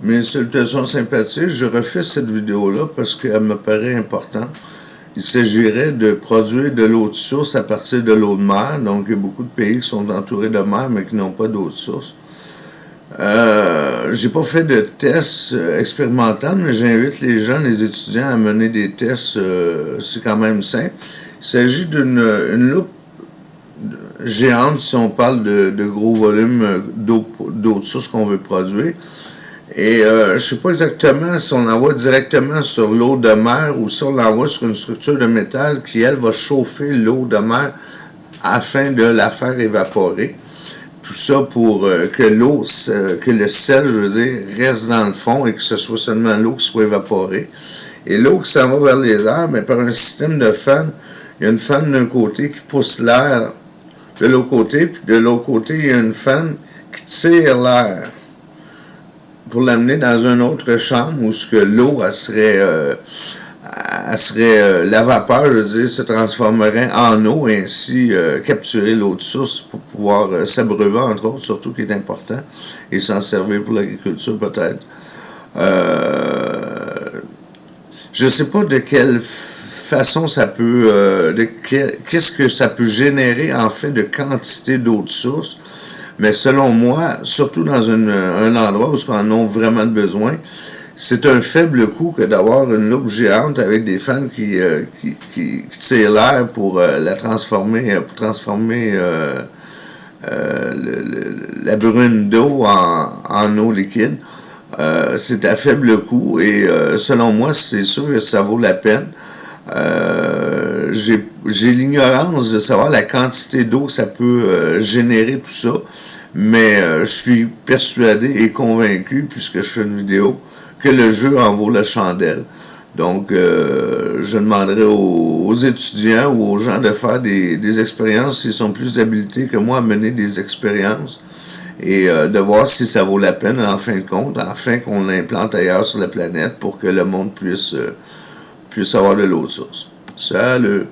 Mes salutations sympathiques, je refais cette vidéo-là parce qu'elle me paraît importante. Il s'agirait de produire de l'eau de source à partir de l'eau de mer. Donc, il y a beaucoup de pays qui sont entourés de mer, mais qui n'ont pas d'eau de source. J'ai pas fait de tests expérimental, mais j'invite les gens, les étudiants à mener des tests. C'est quand même simple. Il s'agit d'une loupe géante si on parle de gros volumes d'eau de source qu'on veut produire. Et je ne sais pas exactement si on l'envoie directement sur l'eau de mer ou si on l'envoie sur une structure de métal qui, elle, va chauffer l'eau de mer afin de la faire évaporer. Tout ça pour que l'eau, que le sel, je veux dire, reste dans le fond et que ce soit seulement l'eau qui soit évaporée. Et l'eau qui s'en va vers les airs, mais par un système de fan, il y a une fan d'un côté qui pousse l'air de l'autre côté, puis de l'autre côté, il y a une fan qui tire l'air pour l'amener dans une autre chambre où ce que l'eau, elle serait la vapeur, je veux dire, se transformerait en eau et ainsi capturer l'eau de source pour pouvoir s'abreuver, entre autres, surtout qui est important, et s'en servir pour l'agriculture peut-être. Je ne sais pas de quelle façon ça peut, qu'est-ce que ça peut générer en fait de quantité d'eau de source. Mais selon moi, surtout dans un endroit où on en a vraiment besoin, c'est un faible coût que d'avoir une loupe géante avec des fans qui tirent l'air pour la transformer, la brune d'eau en eau liquide. C'est à faible coût et selon moi, c'est sûr que ça vaut la peine. J'ai l'ignorance de savoir la quantité d'eau que ça peut générer tout ça, mais je suis persuadé et convaincu, puisque je fais une vidéo, que le jeu en vaut la chandelle. Donc, je demanderai aux étudiants ou aux gens de faire des expériences s'ils sont plus habilités que moi à mener des expériences et de voir si ça vaut la peine en fin de compte, afin qu'on l'implante ailleurs sur la planète pour que le monde puisse avoir de l'eau de source. Salut!